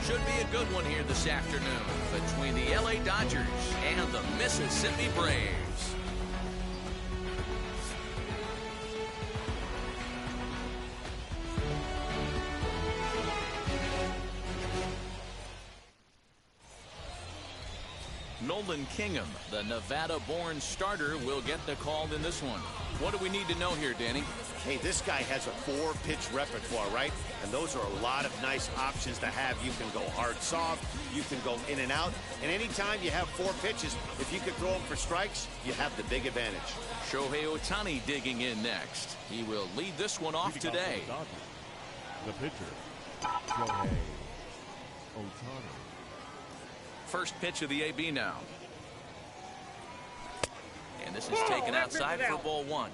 Should be a good one here this afternoon between the LA Dodgers and the Mississippi Braves. Nolan Kingham, the Nevada-born starter, will get the call in this one. What do we need to know here, Danny? Hey, this guy has a 4-pitch repertoire, right? And those are a lot of nice options to have. You can go hard, soft. You can go in and out. And anytime you have 4 pitches, if you can throw them for strikes, you have the big advantage. Shohei Ohtani digging in next. He will lead this one off today. The pitcher, Shohei Ohtani. First pitch of the AB now. And this is taken outside for ball 1.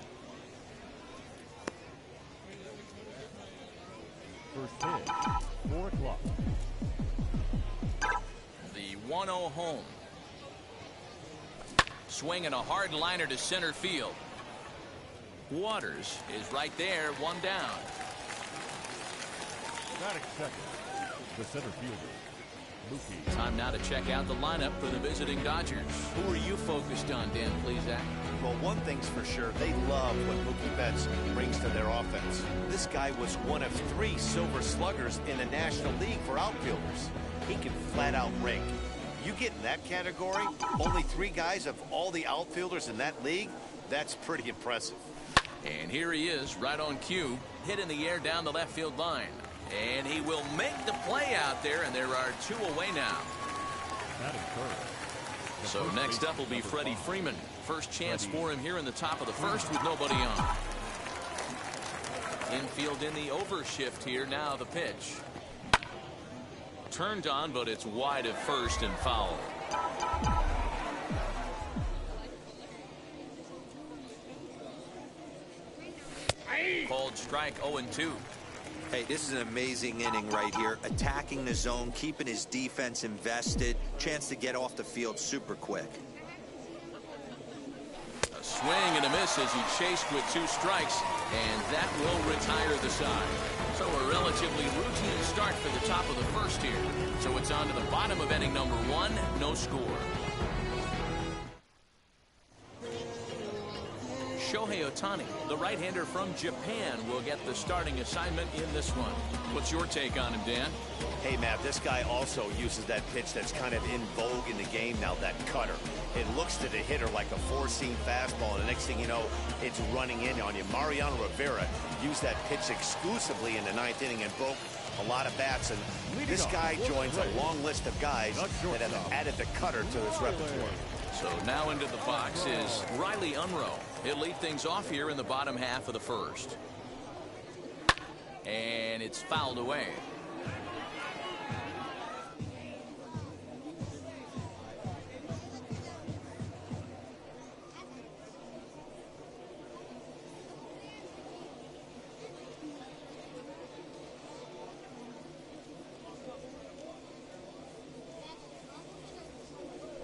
First pitch, 4 o'clock. The 1-0 home. Swinging a hard liner to center field. Waters is right there, 1 down. Batting second, the center fielder, Mookie. Time now to check out the lineup for the visiting Dodgers. Who are you focused on, Dan Plesac? Well, one thing's for sure, they love what Mookie Betts brings to their offense. This guy was one of 3 Silver Sluggers in the National League for outfielders. He can flat out rake. You get in that category, only 3 guys of all the outfielders in that league, that's pretty impressive. And here he is, right on cue, hit in the air down the left field line. And he will make the play out there, and there are 2 away now. Batting third. So next up will be Freddie Freeman. First chance for him here in the top of the first with nobody on. Infield in the overshift here. Now the pitch. Turned on, but it's wide at first and foul. Called strike 0-2. Hey, this is an amazing inning right here. Attacking the zone, keeping his defense invested. Chance to get off the field super quick. A swing and a miss as he chased with 2 strikes, and that will retire the side. So a relatively routine start for the top of the first here. So it's on to the bottom of inning number 1, no score. Shohei Ohtani, the right-hander from Japan, will get the starting assignment in this one. What's your take on him, Dan? Hey, Matt, this guy also uses that pitch that's kind of in vogue in the game now, that cutter. It looks to the hitter like a 4-seam fastball, and the next thing you know, it's running in on you. Mariano Rivera used that pitch exclusively in the 9th inning and broke a lot of bats, and this guy joins a long list of guys that have added the cutter to his repertoire. So now into the box is Riley Unruh. He'll lead things off here in the bottom half of the first. And it's fouled away.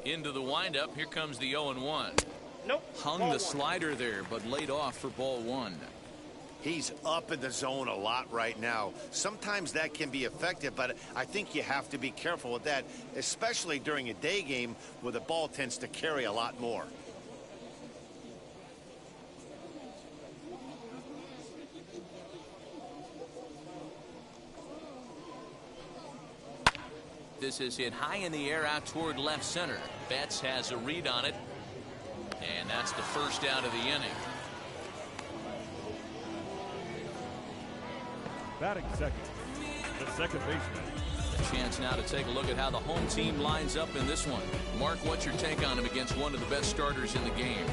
Into the windup. Here comes the 0-1. Nope. Hung the slider there, but laid off for ball 1. He's up in the zone a lot right now. Sometimes that can be effective, but I think you have to be careful with that, especially during a day game where the ball tends to carry a lot more. This is hit high in the air out toward left center. Betts has a read on it. And that's the first out of the inning. Batting second, the second baseman. A chance now to take a look at how the home team lines up in this one. Mark, what's your take on him against one of the best starters in the game?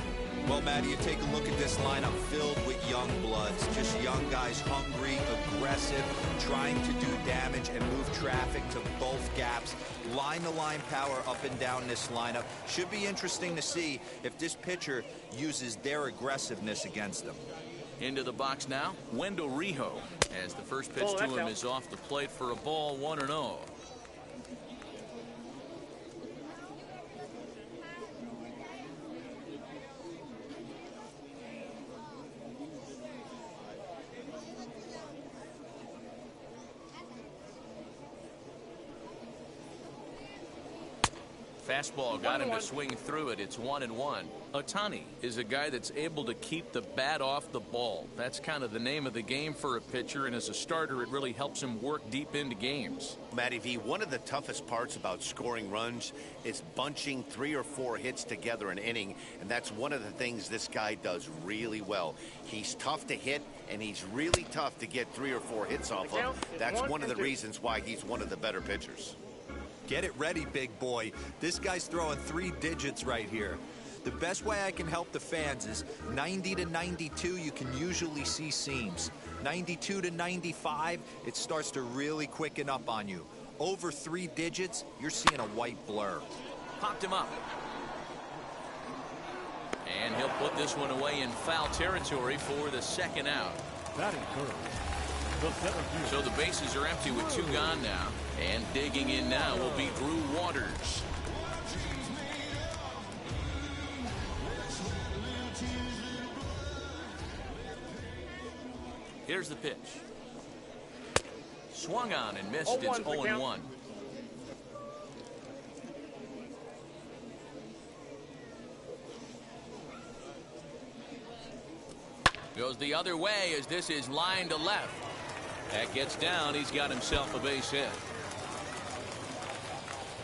Well, Matty, you take a look at this lineup filled with young bloods. Just young guys, hungry, aggressive, trying to do damage and move traffic to both gaps. Line-to-line power up and down this lineup. Should be interesting to see if this pitcher uses their aggressiveness against them. Into the box now, Wendell Rijo, as the first pitch to him is off the plate for a ball, 1-0. Fastball got him to swing through it. It's 1-1. Ohtani is a guy that's able to keep the bat off the ball. That's kind of the name of the game for a pitcher, and as a starter, it really helps him work deep into games. Matty V, one of the toughest parts about scoring runs is bunching 3 or 4 hits together an inning, and that's one of the things this guy does really well. He's tough to hit, and he's really tough to get 3 or 4 hits off of. That's one of the reasons why he's one of the better pitchers. Get it ready, big boy. This guy's throwing 3 digits right here. The best way I can help the fans is 90 to 92, you can usually see seams. 92 to 95, it starts to really quicken up on you. Over 3 digits, you're seeing a white blur. Popped him up. And he'll put this one away in foul territory for the second out. Batting first, the center fielder. So the bases are empty with 2 gone now. And digging in now will be Drew Waters. Here's the pitch. Swung on and missed. It's 0-1. Goes the other way as this is line to left. That gets down. He's got himself a base hit.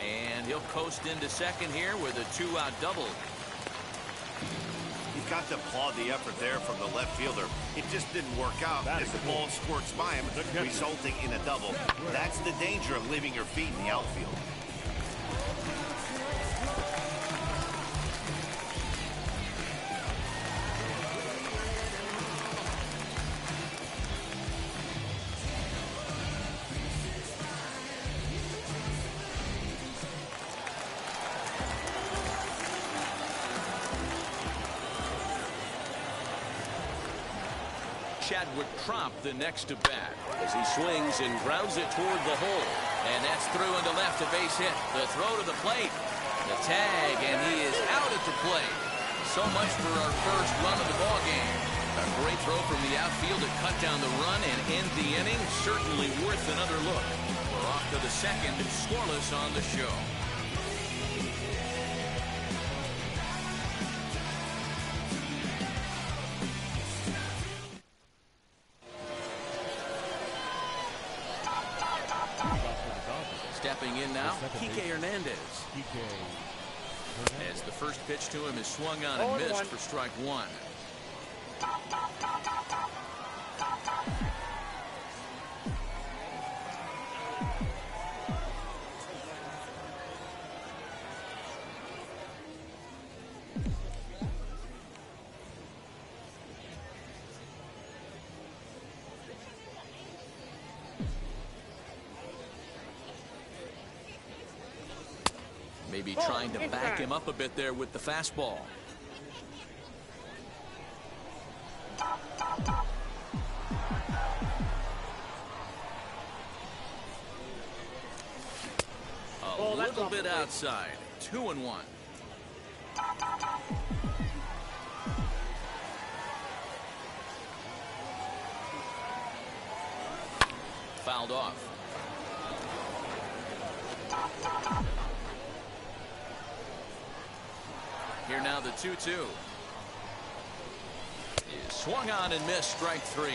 And he'll coast into second here with a 2-out double. You've got to applaud the effort there from the left fielder. It just didn't work out as the ball squirts by him, resulting in a double. That's the danger of leaving your feet in the outfield. Chadwick Tromp the next to bat as he swings and grounds it toward the hole. And that's through into left, a base hit. The throw to the plate. The tag, and he is out at the plate. So much for our first run of the ball game. A great throw from the outfield to cut down the run and end the inning. Certainly worth another look. We're off to the second, scoreless on the show. Stepping in now, Kike Hernandez. As the first pitch to him is swung on and missed for strike 1. Maybe trying to back him up a bit there with the fastball. A little bit outside. 2-1. Fouled off. Here now the 2-2. Swung on and missed, strike 3.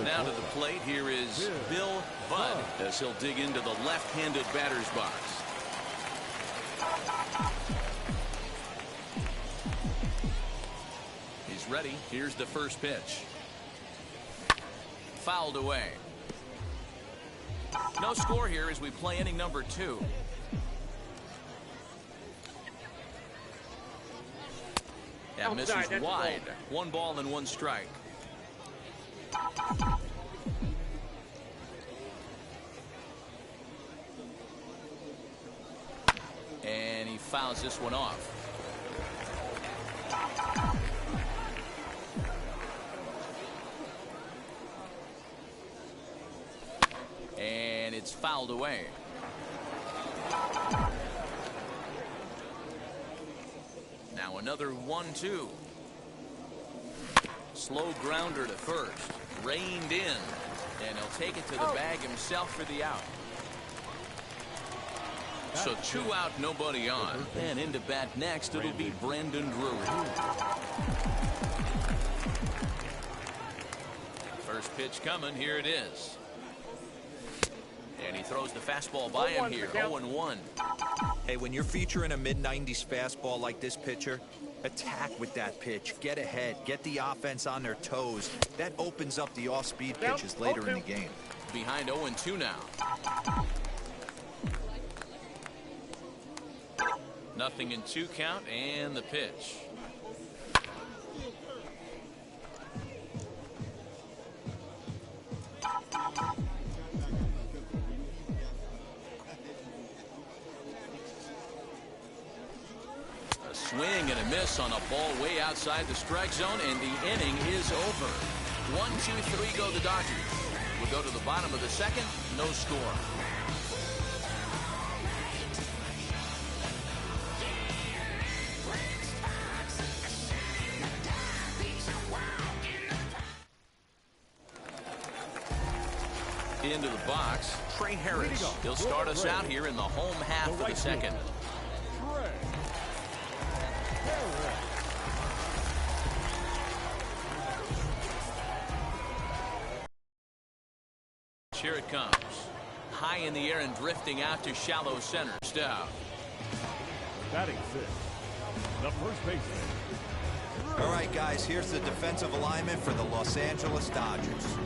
Now to the plate, here is Bill Budd as he'll dig into the left-handed batter's box. He's ready. Here's the first pitch. Fouled away. No score here as we play inning number 2. That misses wide. 1 ball and 1 strike. And he fouls this one off. And it's fouled away. Now another 1-2. Slow grounder to first. Reined in. And he'll take it to the bag himself for the out. So 2 out, nobody on. And into bat next, it'll be Brandon Drury. First pitch coming. Here it is. And he throws the fastball by him here. 0-1. Hey, when you're featuring a mid-90s fastball like this pitcher, attack with that pitch. Get ahead. Get the offense on their toes. That opens up the off-speed pitches later in the game. Behind 0-2 now. Nothing in 2 count, and the pitch. A swing and a miss on a ball way outside the strike zone, and the inning is over. 1, 2, 3 go the Dodgers. We'll go to the bottom of the second. No score. Into the box, Trey Harris. He'll start us out here in the home half of the second. Here it comes. High in the air and drifting out to shallow center. Stout. Batting 6th, the first baseman. All right, guys, here's the defensive alignment for the Los Angeles Dodgers.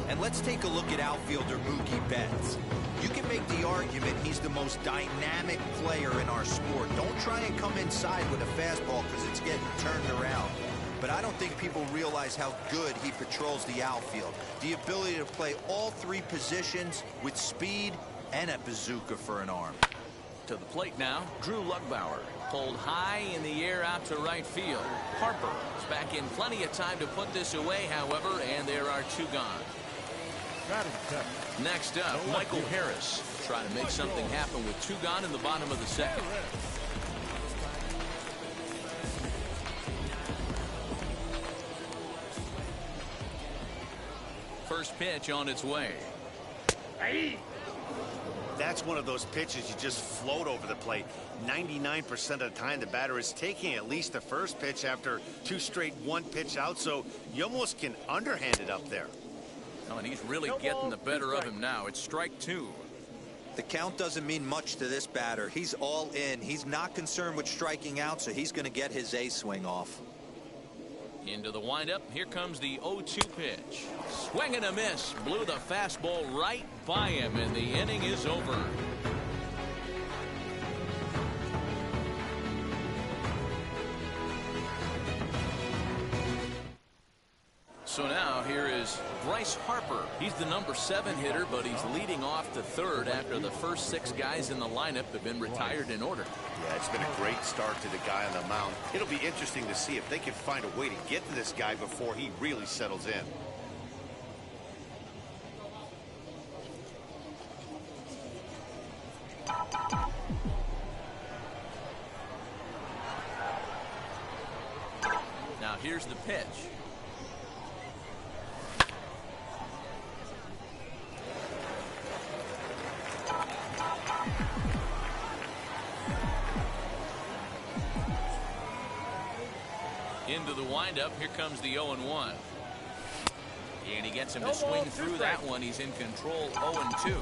And let's take a look at outfielder Mookie Betts. You can make the argument he's the most dynamic player in our sport. Don't try and come inside with a fastball because it's getting turned around. But I don't think people realize how good he patrols the outfield. The ability to play all 3 positions with speed and a bazooka for an arm. To the plate now, Drew Lugbauer. Pulled high in the air out to right field. Harper is back in plenty of time to put this away, however, and there are 2 gone. Next up, Michael Harris. Trying to make something happen with 2 gone in the bottom of the second. First pitch on its way. That's one of those pitches you just float over the plate. 99% of the time the batter is taking at least the first pitch after 2 straight 1-pitch out, so you almost can underhand it up there. Oh, and he's really getting the better of him now. It's strike 2. The count doesn't mean much to this batter. He's all in. He's not concerned with striking out, so he's going to get his A swing off. Into the windup. Here comes the 0-2 pitch. Swing and a miss. Blew the fastball right by him, and the inning is over. So now here is Bryce Harper. He's the number 7 hitter, but he's leading off the 3rd after the first 6 guys in the lineup have been retired in order. Yeah, it's been a great start to the guy on the mound. It'll be interesting to see if they can find a way to get to this guy before he really settles in. Now here's the pitch. Into the windup. Here comes the 0-1. And he gets him to swing through that one. He's in control. 0-2.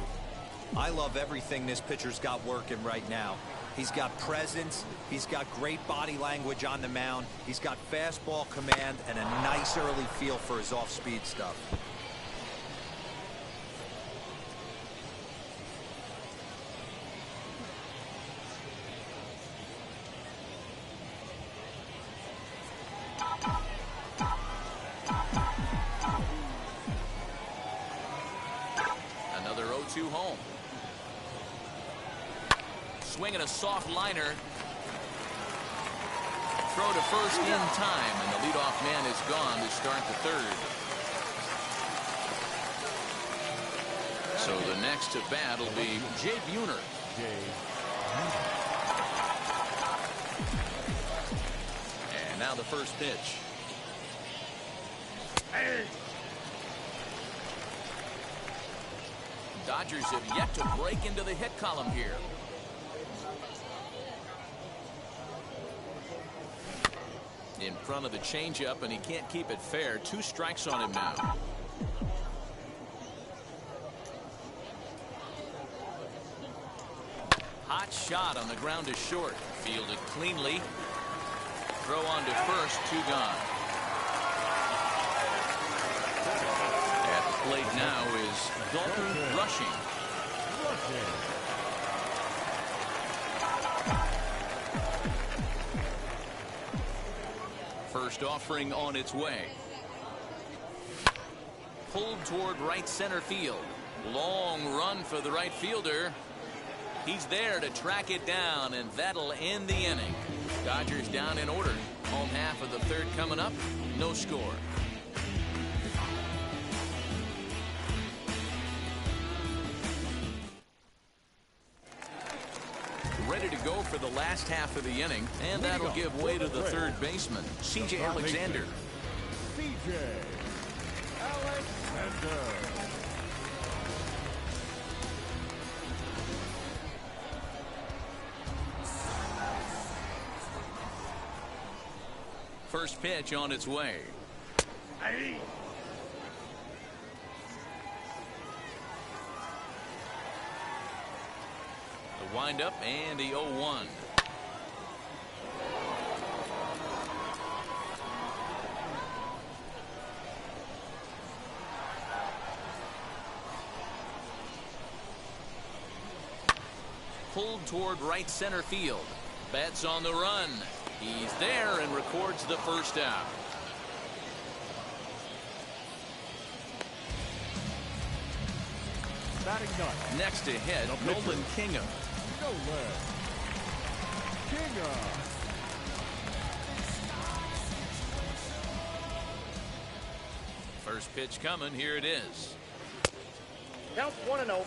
I love everything this pitcher's got working right now. He's got presence. He's got great body language on the mound. He's got fastball command and a nice early feel for his off-speed stuff. Another 0-2 home. Swinging a soft liner. Throw to first in time, and the leadoff man is gone to start the 3rd. So the next to bat will be Jay Buhner. And now the first pitch. Dodgers have yet to break into the hit column here. In front of the changeup, and he can't keep it fair. 2 strikes on him now. Hot shot on the ground to short. Fielded cleanly. Throw on to first. 2 gone. At the plate now is Dalton Rushing. First offering on its way. Pulled toward right center field. Long run for the right fielder. He's there to track it down, and that'll end the inning. Dodgers down in order. Home half of the 3rd coming up. No score. Ready to go for the last half of the inning, and that'll give way to the 3rd baseman, C.J. Alexander. C.J. Alexander. First pitch on its way. The windup and the 0-1. Pulled toward right center field. Betts on the run. He's there and records the first out. Batting ninth. Next to hit, Nolan Kingham. Nolan Kingham. First pitch coming. Here it is. Count 1-0.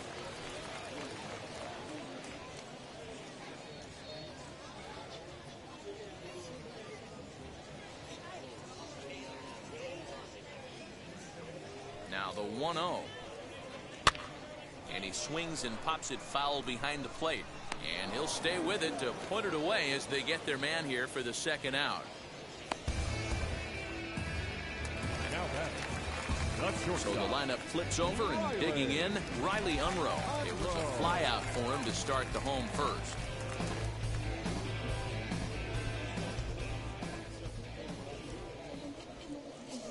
Now the 1-0. And he swings and pops it foul behind the plate. And he'll stay with it to put it away as they get their man here for the 2nd out. Now batting. So the lineup flips over, and digging in, Riley Unruh. It was a fly out for him to start the home first.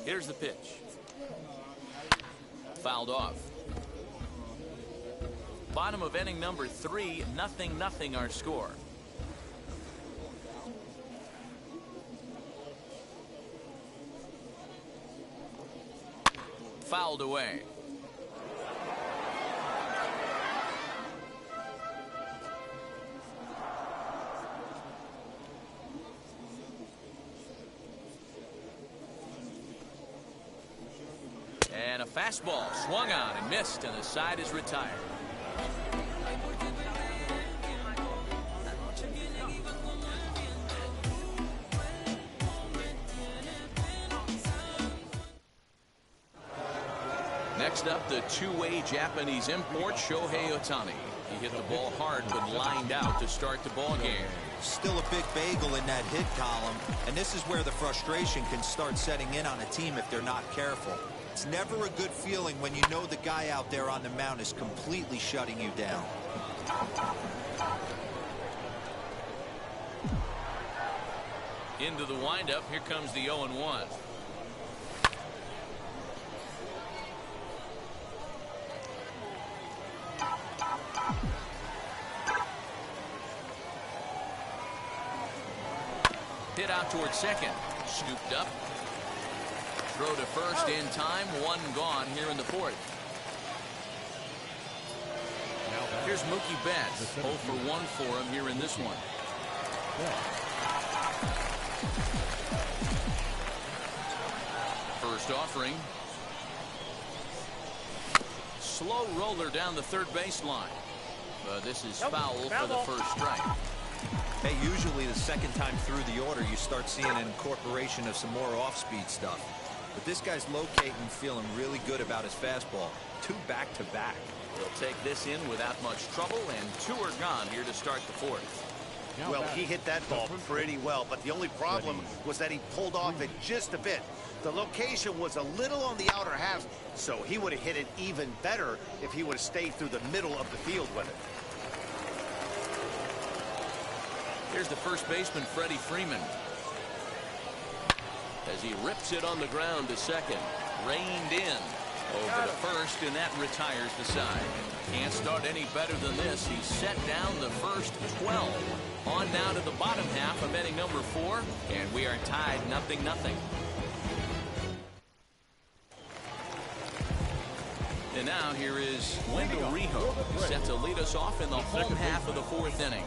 Here's the pitch. Fouled off. Bottom of inning number 3, 0-0 our score. Fouled away. And a fastball swung on and missed, and the side is retired. Next up, the 2-way Japanese import, Shohei Ohtani. He hit the ball hard but lined out to start the ball game. Still a big bagel in that hit column, and this is where the frustration can start setting in on a team if they're not careful. It's never a good feeling when you know the guy out there on the mound is completely shutting you down. Into the windup. Here comes the 0-1. Hit out towards second. Scooped up. Throw to first in time. 1 gone here in the 4th. Here's Mookie Betts. 0 for 1 for him here in this one. First offering. Slow roller down the 3rd baseline. This is foul for the first strike. Hey, usually the 2nd time through the order you start seeing an incorporation of some more off-speed stuff. But this guy's locating, feeling really good about his fastball. 2 back-to-back. He'll take this in without much trouble, and 2 are gone here to start the 4th. Well, he hit that ball pretty well, but the only problem was that he pulled off it just a bit. The location was a little on the outer half, so he would have hit it even better if he would have stayed through the middle of the field with it. Here's the first baseman, Freddie Freeman. As he rips it on the ground to second. Reined in over to first, and that retires the side. Can't start any better than this. He set down the first 12. On now to the bottom half of inning number 4, and we are tied 0-0. And now here is Wendell Rijo, set to lead us off in the home half of the 4th inning.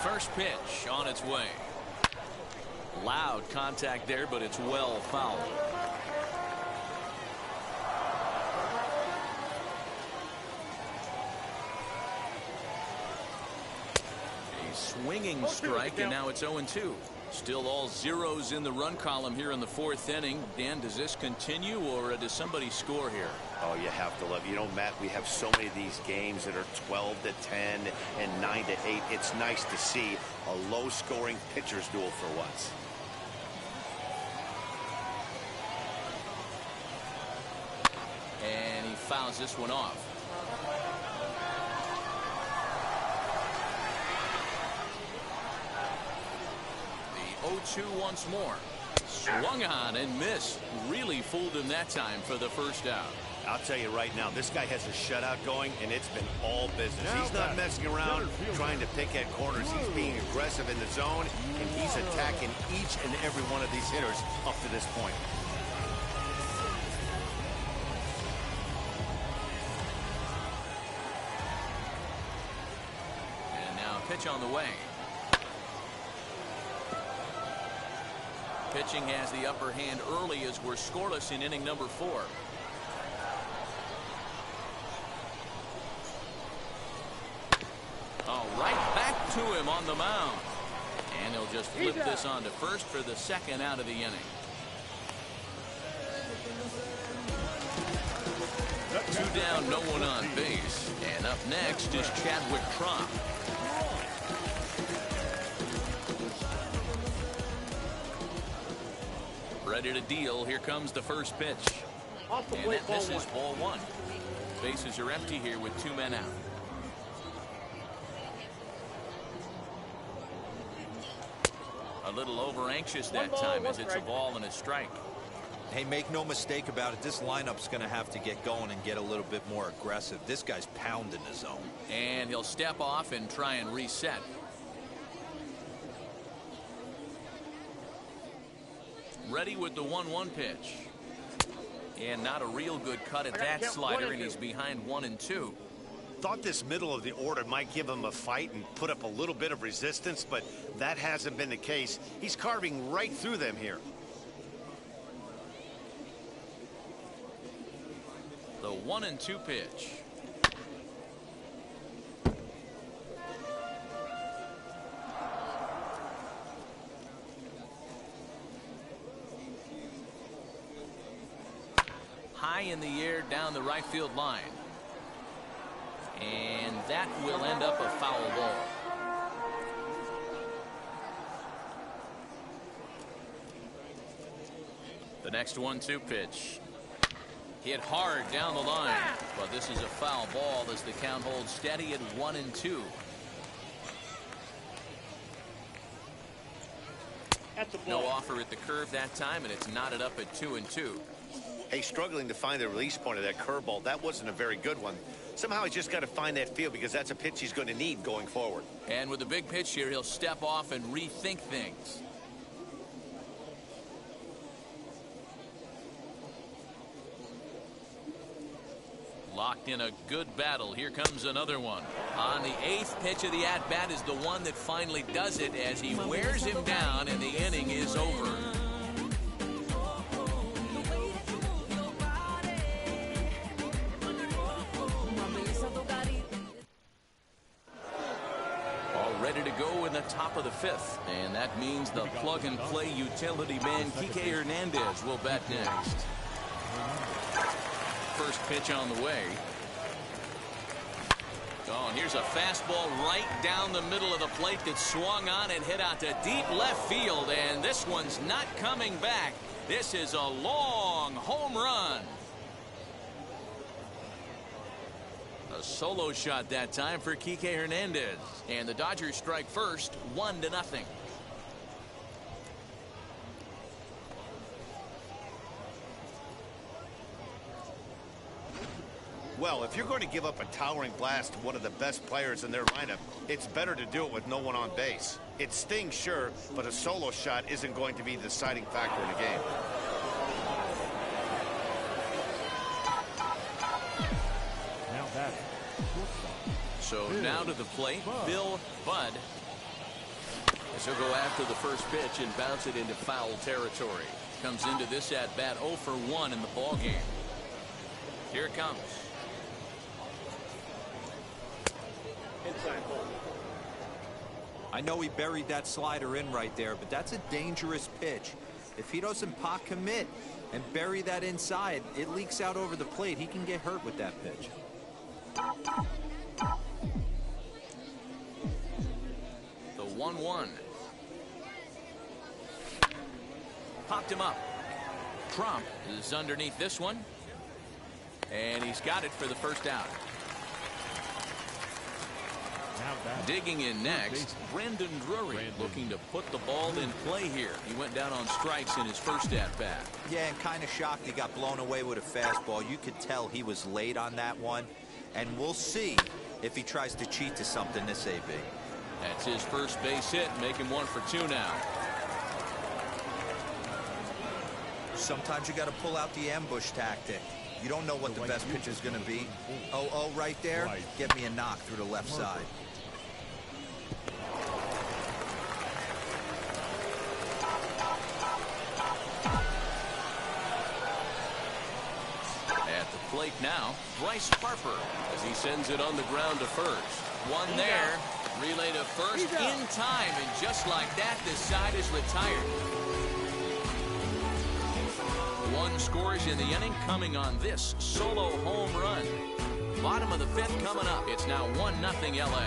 First pitch on its way. Loud contact there, but it's well fouled. A swinging strike, and now it's 0-2. Still all zeros in the run column here in the 4th inning. Dan, does this continue, or does somebody score here? Oh, you have to love. You know, Matt, we have so many of these games that are 12-10 and 9-8. It's nice to see a low-scoring pitcher's duel for once. And he fouls this one off. The 0-2 once more. Swung on and missed. Really fooled him that time for the first out. I'll tell you right now, this guy has a shutout going, and it's been all business. He's not messing around trying to pick at corners. He's being aggressive in the zone, and he's attacking each and every one of these hitters up to this point. And now pitch on the way. Pitching has the upper hand early as we're scoreless in inning number 4. All right, back to him on the mound. And he'll just flip this on to first for the 2nd out of the inning. 2 down, no one on base. And up next is Chadwick Tromp. Ready to deal. Here comes the first pitch. And that misses ball 1. Bases are empty here with 2 men out. A little over anxious that time as it's a ball and a strike. Hey, make no mistake about it. This lineup's going to have to get going and get a little bit more aggressive. This guy's pounding the zone. And he'll step off and try and reset. Ready with the 1-1 pitch. And not a real good cut at that slider, and he's behind 1-2. Thought this middle of the order might give him a fight and put up a little bit of resistance, but that hasn't been the case. He's carving right through them here. The 1-2 pitch. High in the air down the right field line. And that will end up a foul ball. The next 1-2 pitch. Hit hard down the line. But this is a foul ball as the count holds steady at 1-2. No offer at the curve that time, and it's knotted up at 2-2. Hey, struggling to find the release point of that curveball. That wasn't a very good one. Somehow he's just got to find that feel because that's a pitch he's going to need going forward. And with a big pitch here, he'll step off and rethink things. Locked in a good battle. Here comes another one. On the 8th pitch of the at-bat is the one that finally does it as he wears him down and the inning is over. ready to go in the top of the 5th. And that means the plug-and-play utility man, Kike Hernandez, will bat next. First pitch on the way. Oh, and here's a fastball right down the middle of the plate that swung on and hit out to deep left field. And this one's not coming back. This is a long home run. A solo shot that time for Kike Hernandez. And the Dodgers strike first, 1-0. Well, if you're going to give up a towering blast to one of the best players in their lineup, it's better to do it with no one on base. It stings, sure, but a solo shot isn't going to be the deciding factor in the game. Now that. So now to the plate, Bill Budd. As he'll go after the first pitch and bounce it into foul territory. Comes into this at bat 0 for 1 in the ball game. Here it comes. I know he buried that slider in right there, but that's a dangerous pitch. If he doesn't pot commit and bury that inside, it leaks out over the plate. He can get hurt with that pitch. The 1-1. Popped him up. Trump is underneath this one. And he's got it for the first out. Digging in next, Brendan Drury looking to put the ball in play here. He went down on strikes in his first at-bat. Yeah, and kind of shocked he got blown away with a fastball. You could tell he was late on that one. And we'll see if he tries to cheat to something this AB. That's his first base hit, making 1 for 2 now. Sometimes you got to pull out the ambush tactic. You don't know what the best pitch is going to be. Oh, right there. Get me a knock through the left side. At the plate now, Bryce Harper as he sends it on the ground to first. One there. Relay to first in time, and just like that, this side is retired. 1 scores in the inning, coming on this solo home run. Bottom of the 5th coming up. It's now 1-0 LA.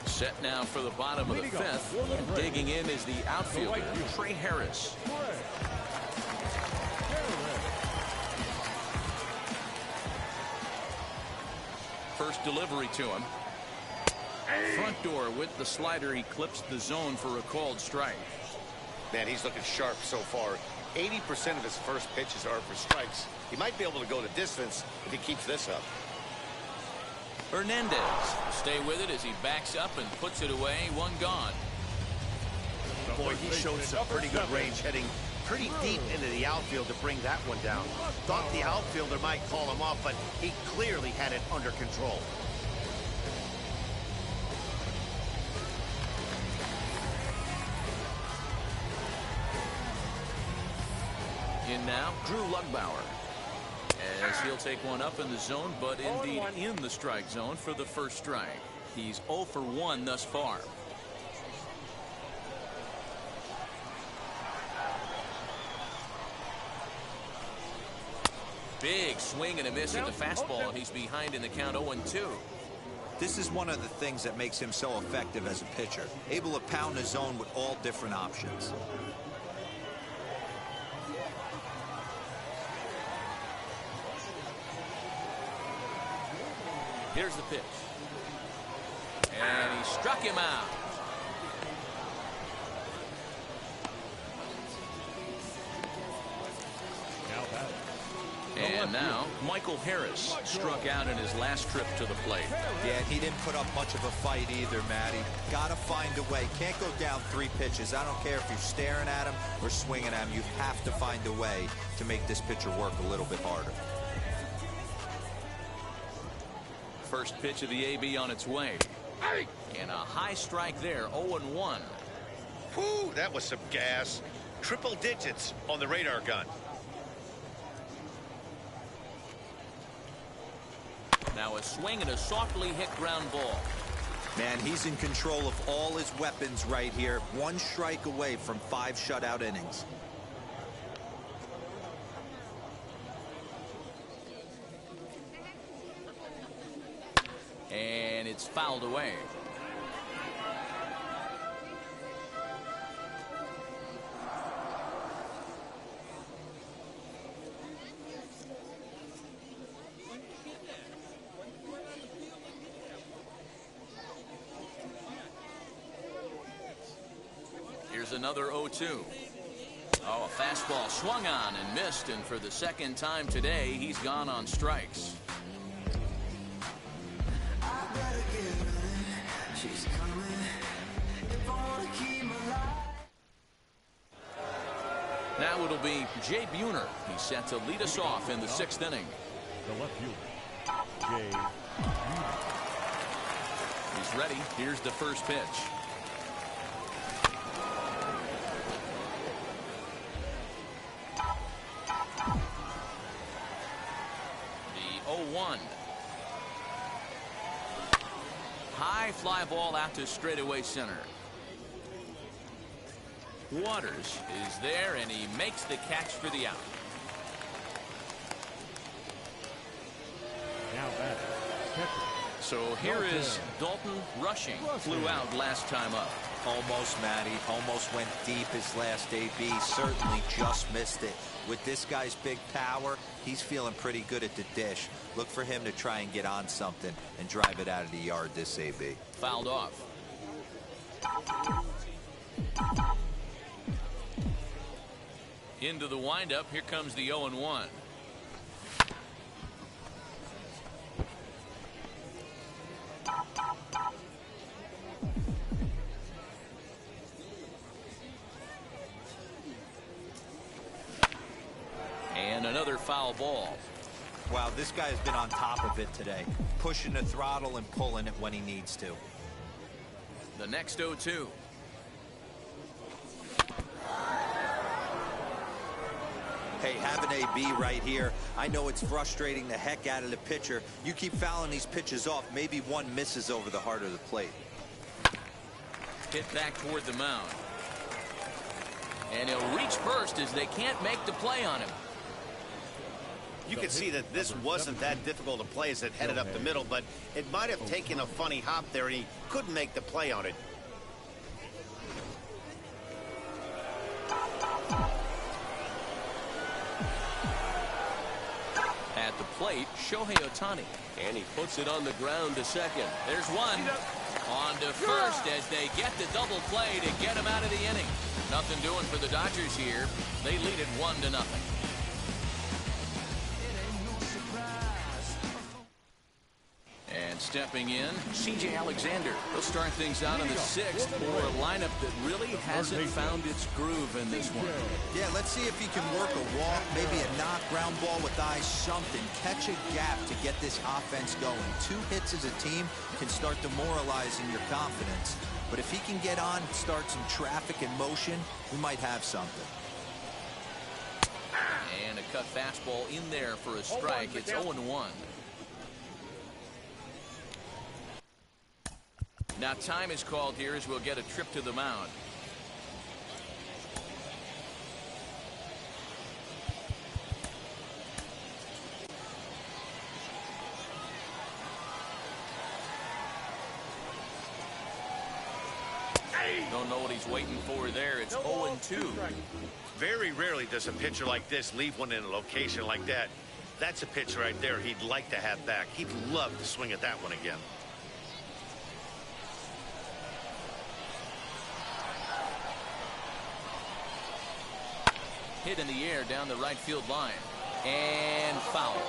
Set now for the bottom of the 5th. And digging in is the outfielder, Trey Harris. First delivery to him. Front door with the slider. He clips the zone for a called strike. Man, he's looking sharp so far. 80% of his first pitches are for strikes. He might be able to go the distance if he keeps this up. Hernandez stay with it as he backs up and puts it away. 1 gone. Boy, he showed some pretty good range, heading pretty deep into the outfield to bring that one down. Thought the outfielder might call him off, but he clearly had it under control. In now, Drew Lugbauer. As he'll take one up in the zone, but indeed in the strike zone for the first strike. He's 0 for 1 thus far. Big swing and a miss at the fastball. He's behind in the count 0-2. This is one of the things that makes him so effective as a pitcher. Able to pound the zone with all different options. Here's the pitch. And he struck him out. And now, Michael Harris struck out in his last trip to the plate. Yeah, and he didn't put up much of a fight either, Matty. Gotta find a way. Can't go down 3 pitches. I don't care if you're staring at him or swinging at him. You have to find a way to make this pitcher work a little bit harder. First pitch of the AB on its way. And a high strike there, 0-1. Whew, that was some gas. Triple digits on the radar gun. Now a swing and a softly hit ground ball. Man, he's in control of all his weapons right here. One strike away from 5 shutout innings. And it's fouled away. Here's another 0-2. Oh, a fastball swung on and missed, and for the second time today, he's gone on strikes. Now it'll be Jay Buhner. He's set to lead us off in the 6th inning. The left fielder, Jay Buhner. He's ready. Here's the first pitch. The 0-1. High fly ball out to straightaway center. Waters is there, and he makes the catch for the out. Now batting, catcher. So here is Dalton Rushing. Flew out last time up. Almost, Matty. Almost went deep his last AB. Certainly just missed it. With this guy's big power, he's feeling pretty good at the dish. Look for him to try and get on something and drive it out of the yard this AB. Fouled off. Into the windup. Here comes the 0-1. And another foul ball. Wow, this guy has been on top of it today. Pushing the throttle and pulling it when he needs to. The next 0-2. Hey, have an AB right here. I know it's frustrating the heck out of the pitcher. You keep fouling these pitches off, maybe one misses over the heart of the plate. Hit back toward the mound. And he'll reach first as they can't make the play on him. You can see that this wasn't that difficult to play as it headed up the middle, but it might have taken a funny hop there, and he couldn't make the play on it. At the plate, Shohei Ohtani. And he puts it on the ground to second. There's one. On to first as they get the double play to get him out of the inning. Nothing doing for the Dodgers here. They lead it 1-0. And stepping in, C.J. Alexander. He'll start things out in the 6th for a lineup that really hasn't found its groove in this one. Yeah, let's see if he can work a walk, maybe a knock, ground ball with eyes, something. Catch a gap to get this offense going. 2 hits as a team can start demoralizing your confidence. But if he can get on, start some traffic in motion, we might have something. And a cut fastball in there for a strike. It's 0-1. Now time is called here as we'll get a trip to the mound. Don't know what he's waiting for there. It's 0-2. Very rarely does a pitcher like this leave one in a location like that. That's a pitch right there he'd like to have back. He'd love to swing at that one again. Hit in the air down the right field line. And foul.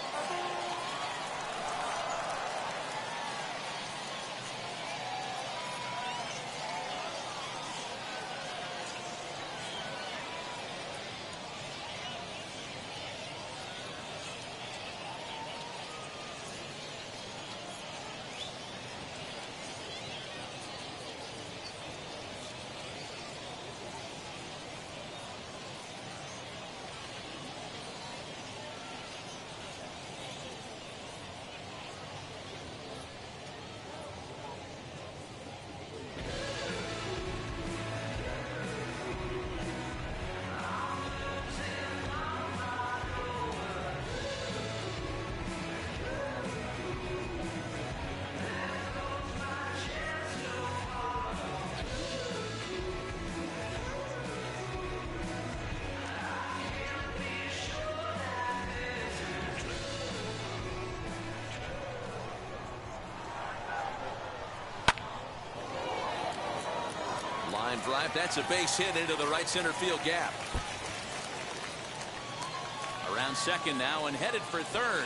drive. That's a base hit into the right center field gap. Around second now and headed for third.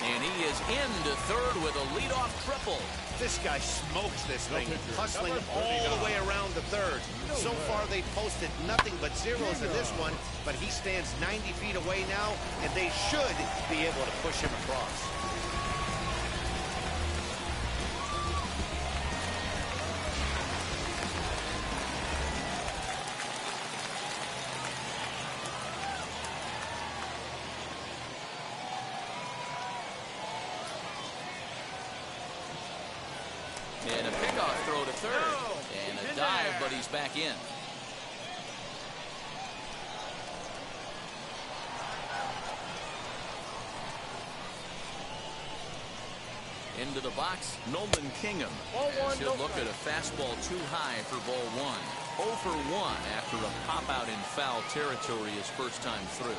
And he is into third with a leadoff triple. This guy smokes this thing, hustling all the way around the third. So far, they posted nothing but zeros in this one, but he stands 90 feet away now, and they should be able to push him across. And a pickoff throw to third. And a dive, but he's back in. Into the box, Nolan Kingham. As he'll look at a fastball too high for ball one. 0 for 1 after a pop out in foul territory his first time through.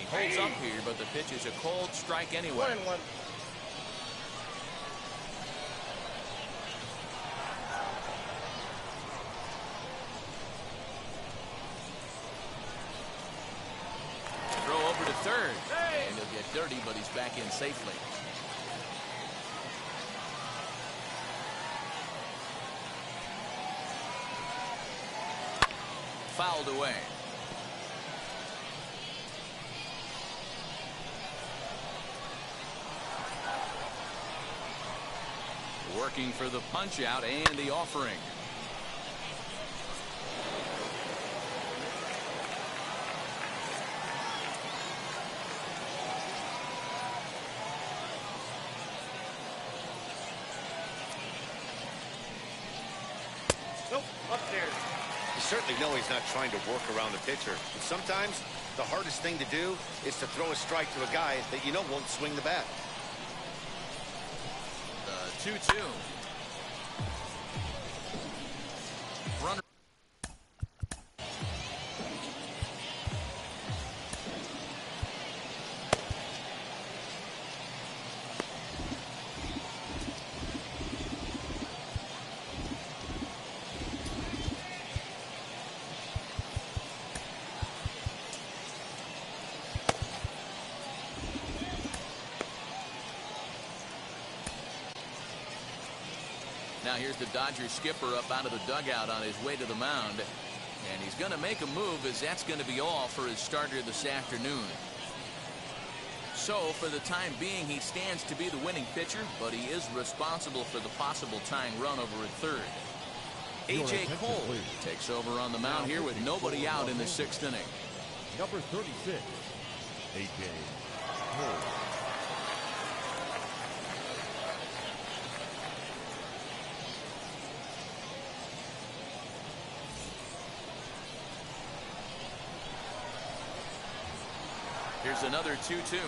Holds up here, but the pitch is a cold strike anyway. 1-1. Throw over to third. And he'll get dirty, but he's back in safely. Fouled away. Working for the punch out and the offering. Nope, upstairs. You certainly know he's not trying to work around the pitcher. But sometimes the hardest thing to do is to throw a strike to a guy that you know won't swing the bat. 2-2. Runner. Now here's the Dodgers skipper up out of the dugout on his way to the mound. And he's going to make a move, as that's going to be all for his starter this afternoon. So for the time being, he stands to be the winning pitcher, but he is responsible for the possible tying run over at third. A.J. Cole takes over on the mound here with nobody out in the 6th inning. Number 36, A.J. Cole. Here's another 2-2.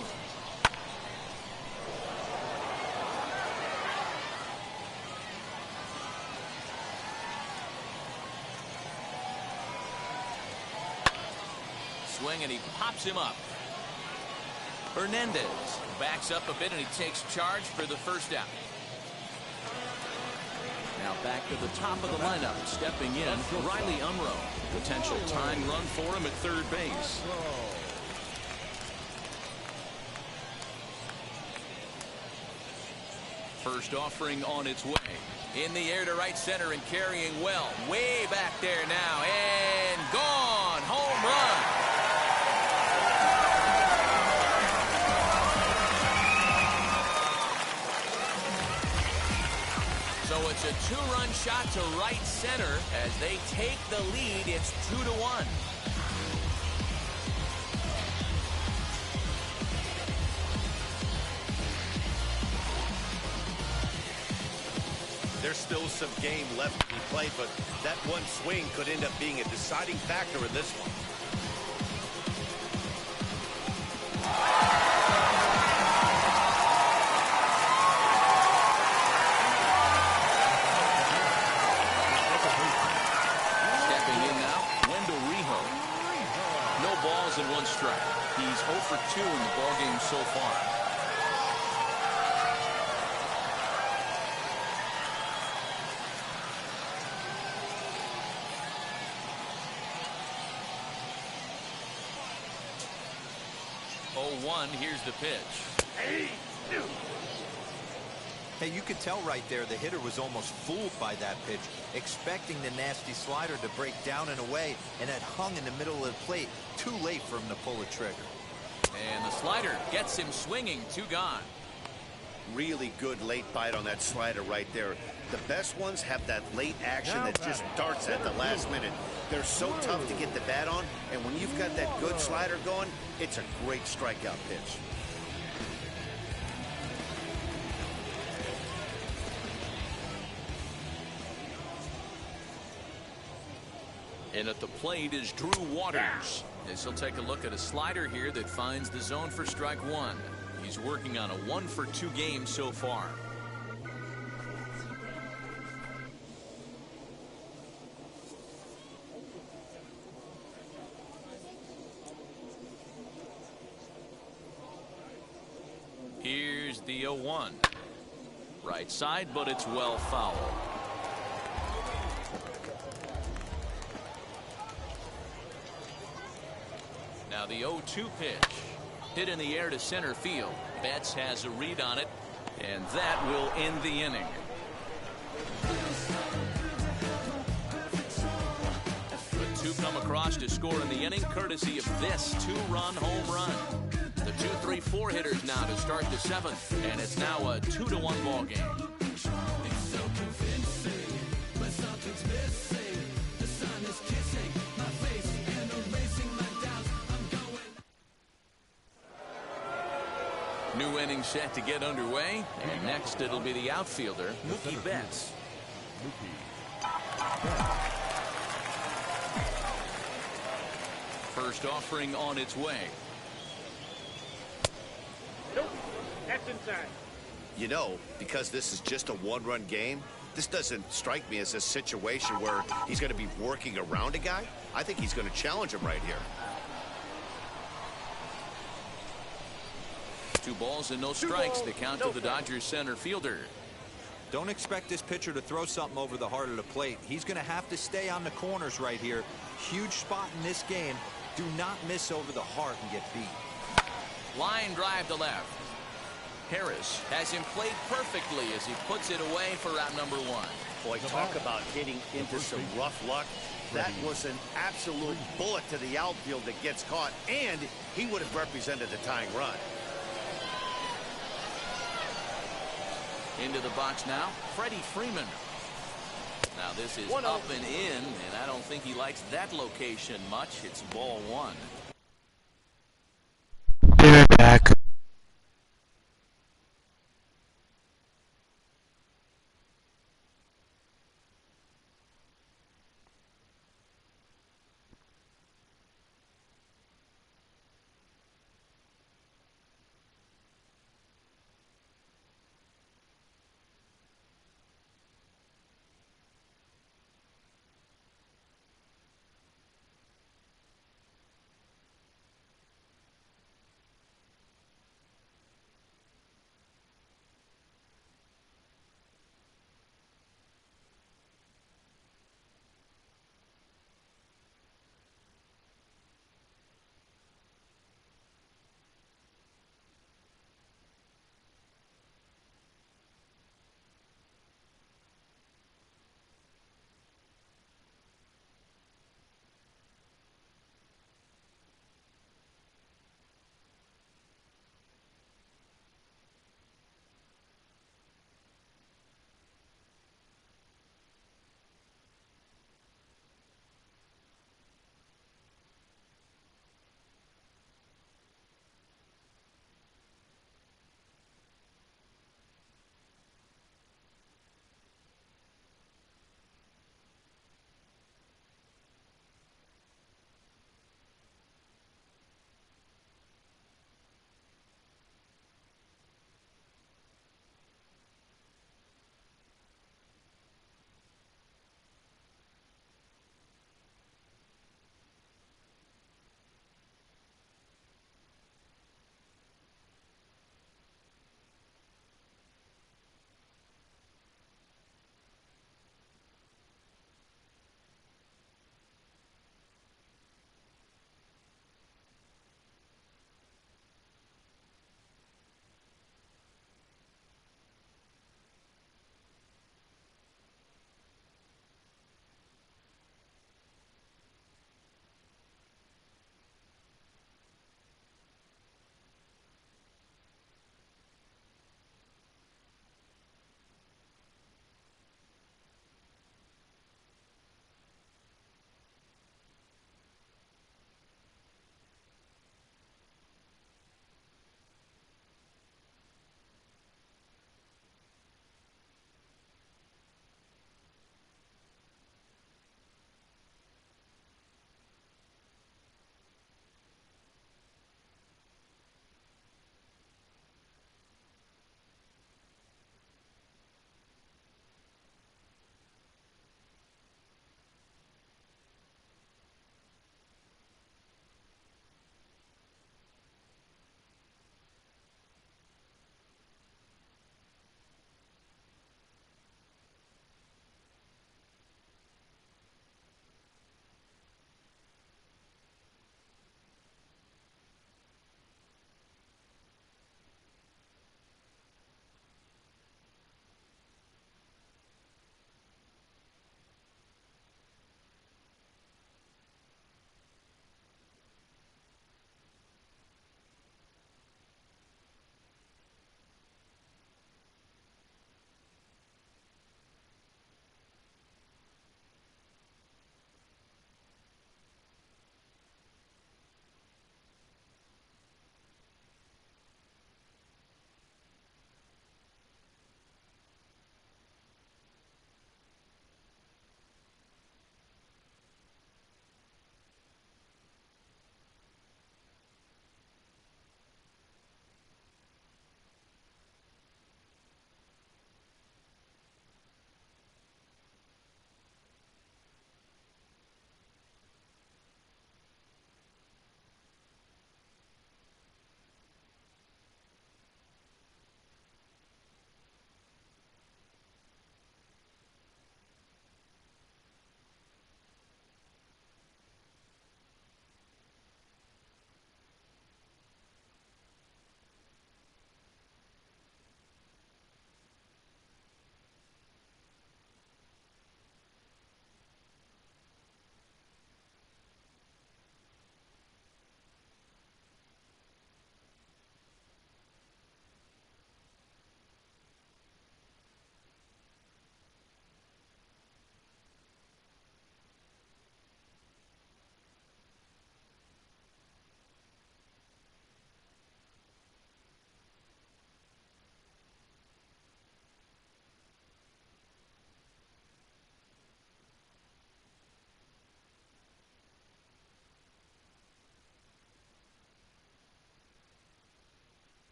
Swing, and he pops him up. Hernandez backs up a bit, and he takes charge for the first out. Now back to the top of the lineup, stepping in, Riley Unruh. Potential tying run for him at third base. First offering on its way. In the air to right center and carrying well. Way back there now. And gone. Home run. So it's a 2-run shot to right center as they take the lead. It's 2-1. There's still some game left to be played, but that one swing could end up being a deciding factor in this one. Stepping in now, Wendell Rijo. No balls and 1 strike. He's 0 for 2 in the ballgame so far. Here's the pitch. Hey, you could tell right there the hitter was almost fooled by that pitch, expecting the nasty slider to break down and away, and it hung in the middle of the plate. Too late for him to pull the trigger. And the slider gets him swinging. 2 gone. Really good late bite on that slider right there. The best ones have that late action that just darts at the last minute. They're so tough to get the bat on, and when you've got that good slider going, it's a great strikeout pitch. And at the plate is Drew Waters. As he'll take a look at a slider here that finds the zone for strike 1. He's working on a 1 for 2 game so far. Here's the 0-1. Right side, but it's well fouled. Now the 0-2 pitch. Hit in the air to center field. Betts has a read on it, and that will end the inning. The 2 come across to score in the inning, courtesy of this 2-run home run. The 2-3-4 hitters now to start the 7th, and it's now a 2-1 ball game. New inning set to get underway, and next it'll be the outfielder, Mookie Betts. First offering on its way. Nope, that's inside. You know, because this is just a 1-run game, this doesn't strike me as a situation where he's going to be working around a guy. I think he's going to challenge him right here. 2 balls and no strikes. The count to the Dodgers center fielder. Don't expect this pitcher to throw something over the heart of the plate. He's going to have to stay on the corners right here. Huge spot in this game. Do not miss over the heart and get beat. Line drive to left. Harris has him played perfectly as he puts it away for route number 1. Boy, talk about hitting into some rough luck. That was an absolute bullet to the outfield that gets caught, and he would have represented the tying run. Into the box now, Freddie Freeman. Now this is up and in, and I don't think he likes that location much. It's ball 1. Be right back.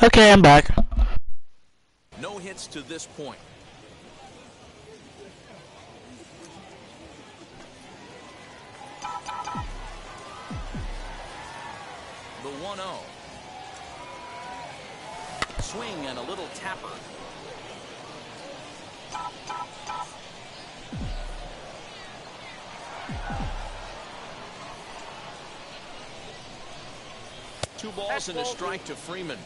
Okay, I'm back. No hits to this point. The 1-0. Swing and a little tapper. Two balls and a strike to Freeman.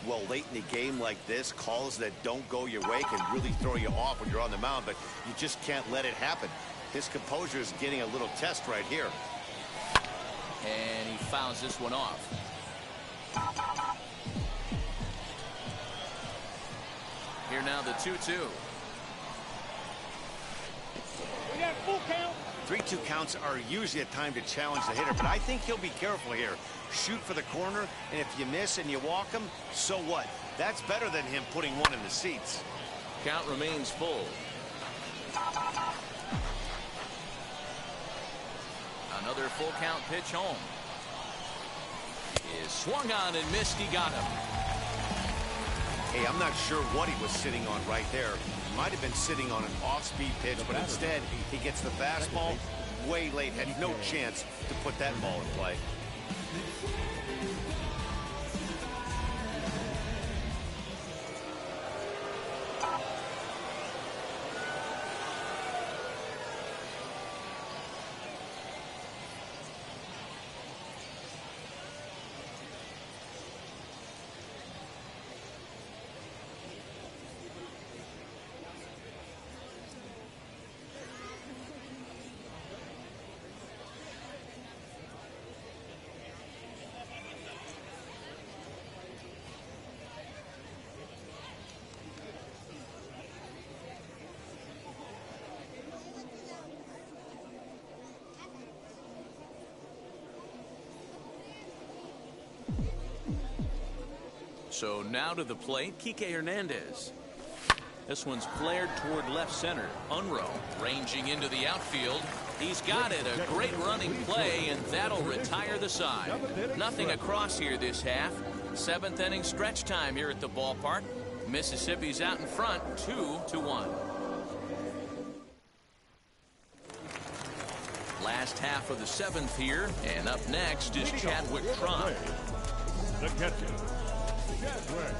Well, late in the game like this, calls that don't go your way can really throw you off when you're on the mound, but you just can't let it happen. His composure is getting a little test right here. And he fouls this one off. Here now the 2-2. We got full count. 3-2 counts are usually a time to challenge the hitter, but I think he'll be careful here. Shoot for the corner, and if you miss and you walk him, so what? That's better than him putting one in the seats. Count remains full. Another full count pitch home. Is swung on and missed. He got him. Hey, I'm not sure what he was sitting on right there. Might have been sitting on an off-speed pitch, but instead he gets the fastball way late. Had no chance to put that ball in play. So now to the plate, Kike Hernandez. This one's flared toward left center. Unruh ranging into the outfield. He's got it. A great running play, and that'll retire the side. Nothing across here this half. 7th inning stretch time here at the ballpark. Mississippi's out in front, 2-1. Last half of the 7th here, and up next is Chadwick Tromp. The catcher, Chadwick.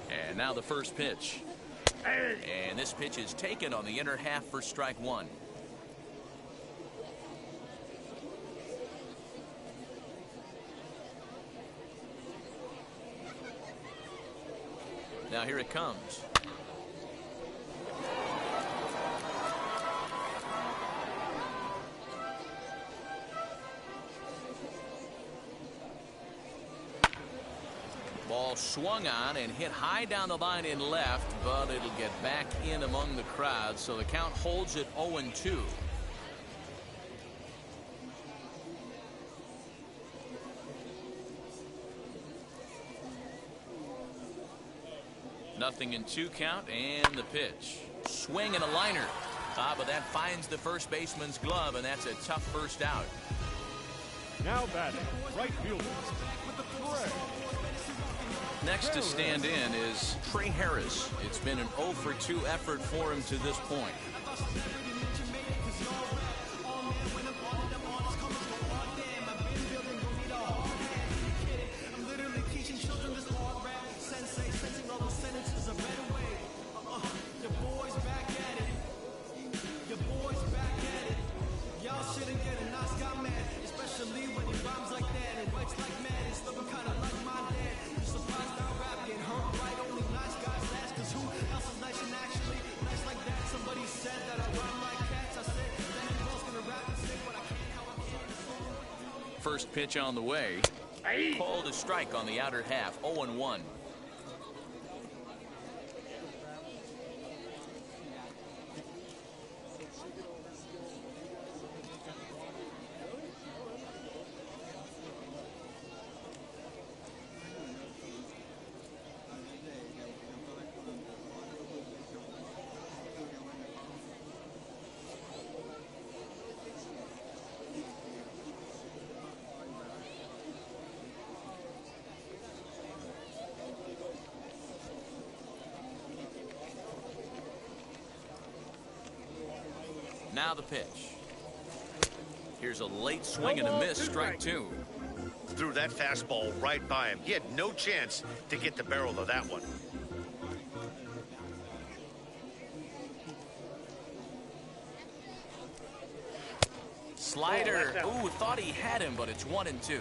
And now the first pitch. And this pitch is taken on the inner half for strike one. Now here it comes. Ball swung on and hit high down the line in left, but it'll get back in among the crowd, so the count holds at 0-2. Nothing in 2 count, and the pitch. Swing and a liner. But that finds the first baseman's glove, and that's a tough first out. Now batting, right fielder, Trey. Next to stand in is Trey Harris. It's been an 0-for-2 effort for him to this point. First pitch on the way. Called a strike on the outer half. 0-1. Now the pitch. Here's a late swing and a miss, strike two. Threw that fastball right by him. He had no chance to get the barrel of that one. Slider. Ooh, thought he had him, but it's 1-2.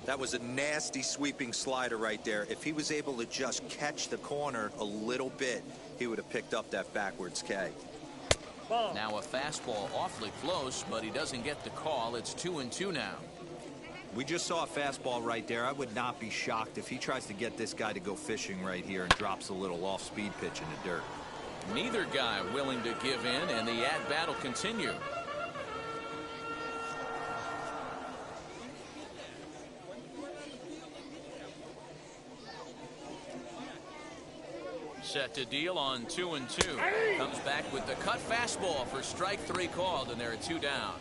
That was a nasty sweeping slider right there. If he was able to just catch the corner a little bit, he would have picked up that backwards K. Now a fastball awfully close, but he doesn't get the call. It's 2-2 now. We just saw a fastball right there. I would not be shocked if he tries to get this guy to go fishing right here and drops a little off-speed pitch in the dirt. Neither guy willing to give in, and the at-bat will continue. Set to deal on 2-2. Comes back with the cut fastball for strike three called, and there are two down.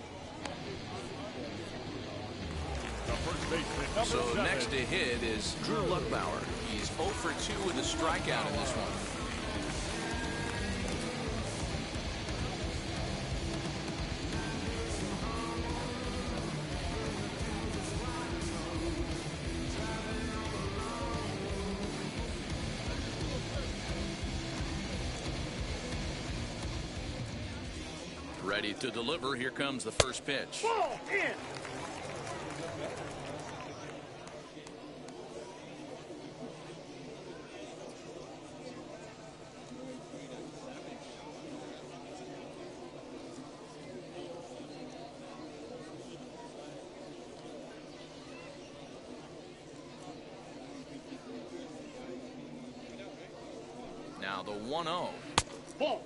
So next to hit is Drew Luckbauer. He's 0 for 2 with a strikeout in this one. Ready to deliver. Here comes the first pitch. Ball in. Now the 1-0. Ball.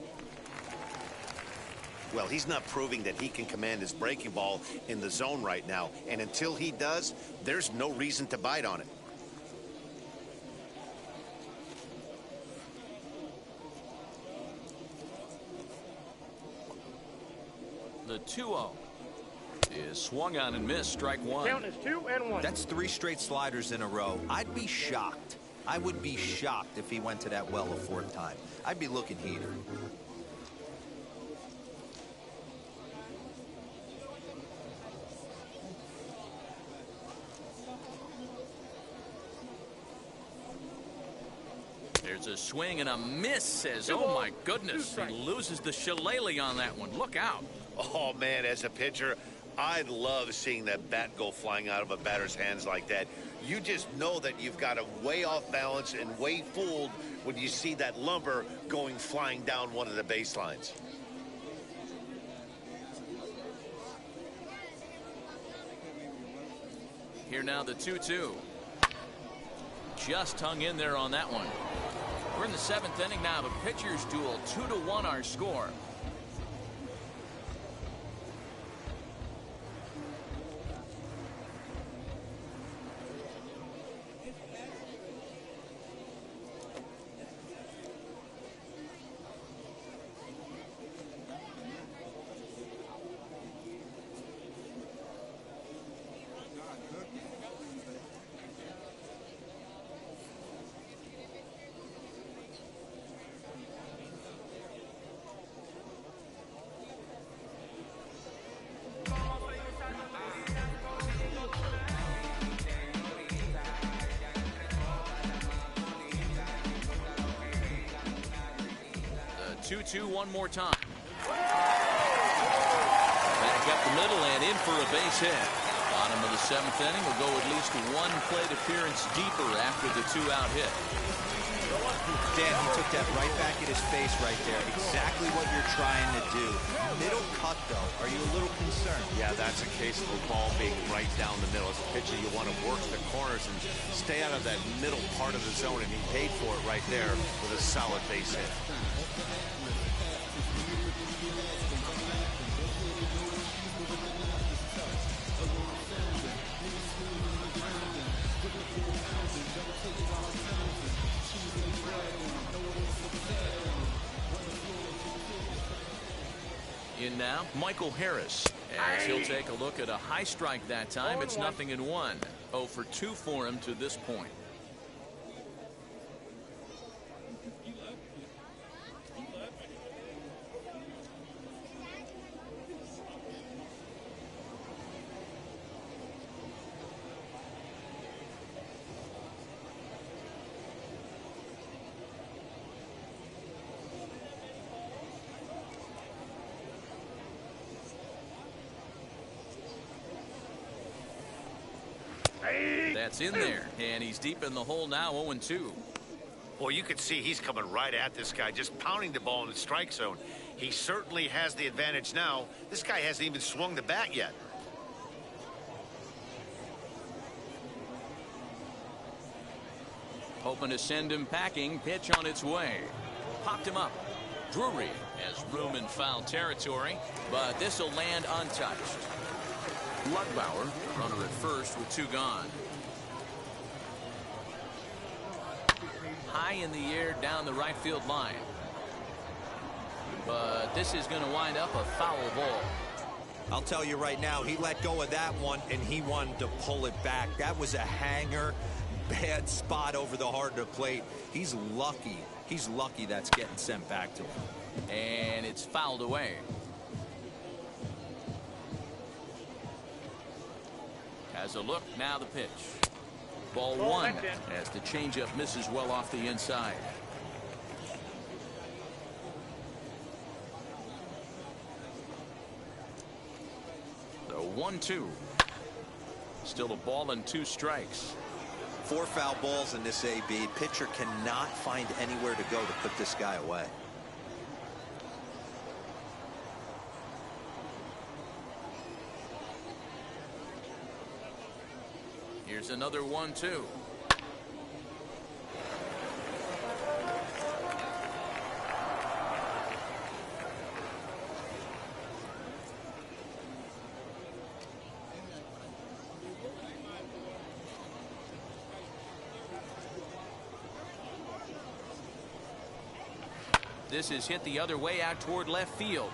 Well, he's not proving that he can command his breaking ball in the zone right now. And until he does, there's no reason to bite on it. The 2-0 is swung on and missed, strike one. Count is 2-1. That's 3 straight sliders in a row. I'd be shocked. I would be shocked if he went to that well a 4th time. I'd be looking heater. There's a swing and a miss, says, oh my goodness, he loses the shillelagh on that one. Look out. Oh, man, as a pitcher, I love seeing that bat go flying out of a batter's hands like that. You just know that you've got him way off balance and way fooled when you see that lumber going flying down one of the baselines. Here now the 2-2. Just hung in there on that one. We're in the 7th inning now. The pitchers duel, 2-1 our score. The 2-2 one more time. Back up the middle and in for a base hit. Bottom of the 7th inning will go at least one plate appearance deeper after the 2-out hit. Dan, he took that right back at his face right there. Exactly what you're trying to do. Middle cut, though. Are you a little concerned? Yeah, that's a case of the ball being right down the middle. As a pitcher, you want to work the corners and stay out of that middle part of the zone, and he paid for it right there with a solid base hit. In now, Michael Harris. As he'll take a look at a high strike that time. It's 0-1. 0 for 2 for him to this point. That's in there, and he's deep in the hole now, 0-2. Well, you can see he's coming right at this guy, just pounding the ball in the strike zone. He certainly has the advantage now. This guy hasn't even swung the bat yet. Hoping to send him packing. Pitch on its way. Popped him up. Drury has room in foul territory, but this will land untouched. Lugbauer, runner at first with 2 gone. High in the air down the right field line. But this is going to wind up a foul ball. I'll tell you right now, he let go of that one, and he wanted to pull it back. That was a hanger. Bad spot over the heart of the plate. He's lucky. He's lucky that's getting sent back to him. And it's fouled away. Has a look. Now the pitch. Ball 1 as the changeup misses well off the inside. The 1-2. Still a ball and 2 strikes. 4 foul balls in this AB. Pitcher cannot find anywhere to go to put this guy away. Here's another 1-2. This is hit the other way out toward left field.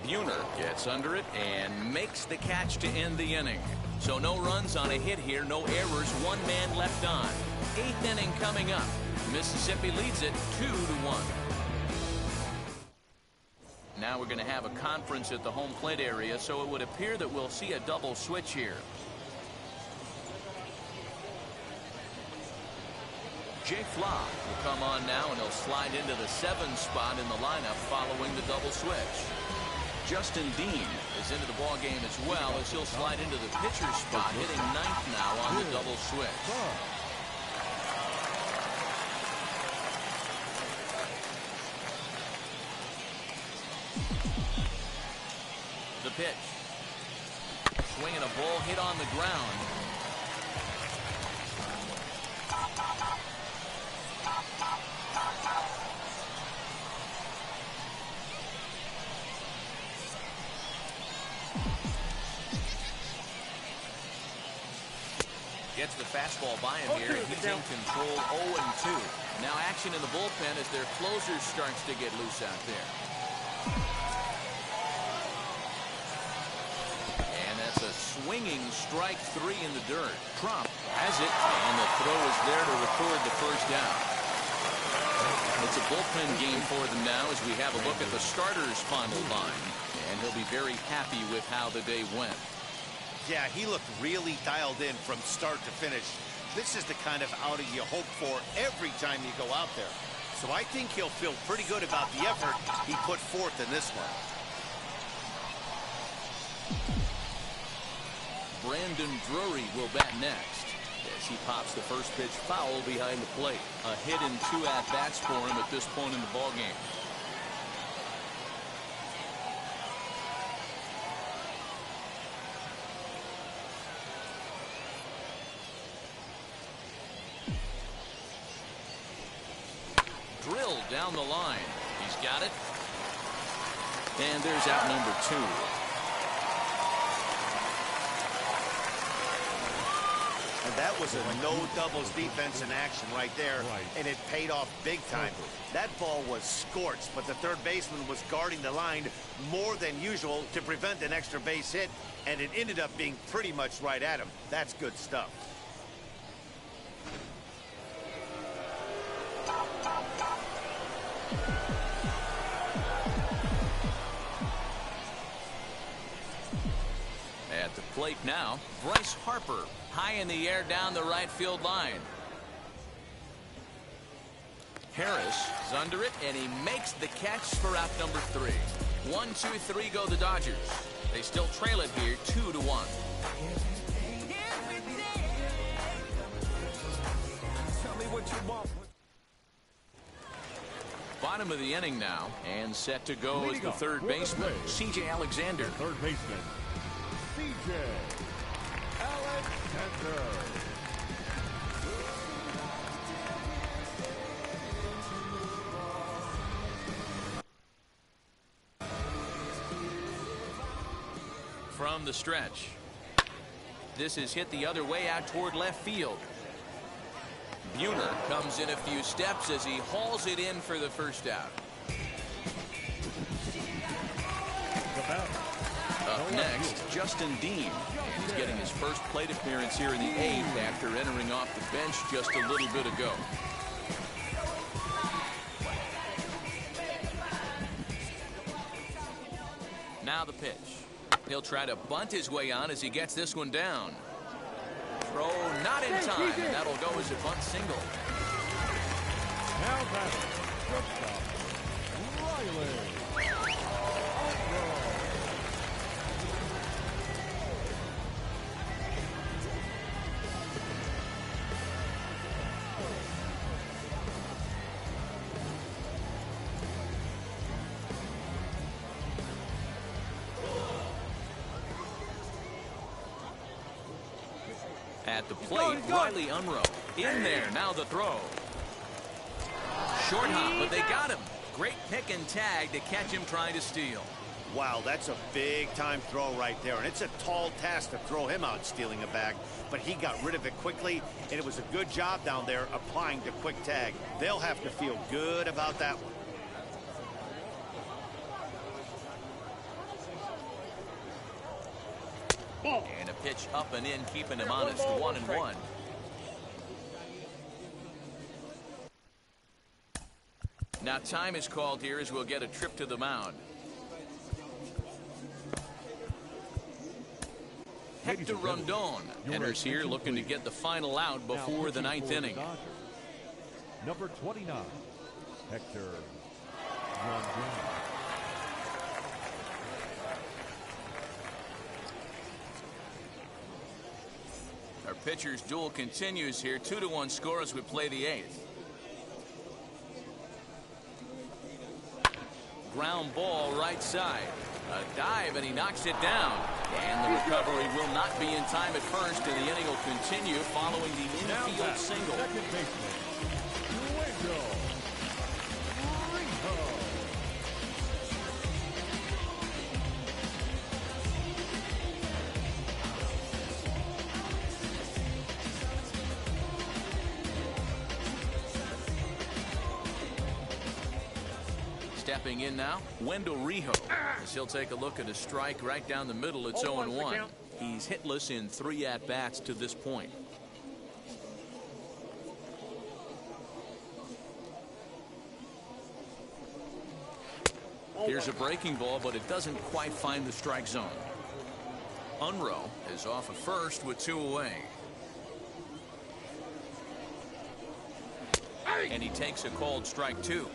Buhner gets under it and makes the catch to end the inning. So no runs on a hit here, no errors, 1 man left on. 8th inning coming up. Mississippi leads it 2-1. Now we're going to have a conference at the home plate area, so it would appear that we'll see a double switch here. Jake Flock will come on now, and he'll slide into the 7 spot in the lineup following the double switch. Justin Dean is into the ball game as well, as he'll slide into the pitcher's spot, hitting 9th now on the double switch. The pitch. Swinging a ball hit on the ground. Gets the fastball by him here, and he's in control. 0-2. Now action in the bullpen as their closer starts to get loose out there. And that's a swinging strike 3 in the dirt. Trump has it, and the throw is there to record the first down. It's a bullpen game for them now as we have a look at the starters' final line. And he'll be very happy with how the day went. Yeah, he looked really dialed in from start to finish. This is the kind of outing you hope for every time you go out there. So I think he'll feel pretty good about the effort he put forth in this one. Brandon Drury will bat next as he pops the first pitch foul behind the plate. A hit and 2 at-bats for him at this point in the ballgame. Drill down the line. He's got it. And there's out number 2. And that was a no doubles defense in action right there, and it paid off big time. That ball was scorched, but the third baseman was guarding the line more than usual to prevent an extra base hit, and it ended up being pretty much right at him. That's good stuff. At the plate now, Bryce Harper, high in the air down the right field line. Harris is under it, and he makes the catch for out number 3. 1, 2, 3 go the Dodgers. They still trail it here 2-1. bottom of the inning now, and set to go is the third baseman, C.J. Alexander. Third baseman, C.J. Alexander. From the stretch. This is hit the other way out toward left field. Buhner comes in a few steps as he hauls it in for the first out. Up next, Justin Dean. He's getting his first plate appearance here in the 8th after entering off the bench just a little bit ago. Now the pitch. He'll try to bunt his way on as he gets this one down. Throw not in time, and that'll go as a bunt single. Now batting, shortstop, Riley. At the plate, Riley Unruh. In there, now the throw. Short hop, but they got him. Great pick and tag to catch him trying to steal. Wow, that's a big-time throw right there, and it's a tall task to throw him out stealing a bag, but he got rid of it quickly, and it was a good job down there applying the quick tag. They'll have to feel good about that one. And a pitch up and in, keeping him honest, 1-1. Now time is called here as we'll get a trip to the mound. Hector Rondon enters here looking to get the final out before the 9th inning. Number 29, Hector Rondon. Our pitcher's duel continues here. 2-1 score as we play the 8th. Ground ball right side. A dive, and he knocks it down. And the recovery will not be in time at first, and the inning will continue following the infield single. Second baseman, Diego. Stepping in now, Wendell Rijo. As he'll take a look at a strike right down the middle. It's 0-1. He's hitless in 3 at-bats to this point. Here's a breaking ball, but it doesn't quite find the strike zone. Unruh is off at first with 2 away. And he takes a called strike 2.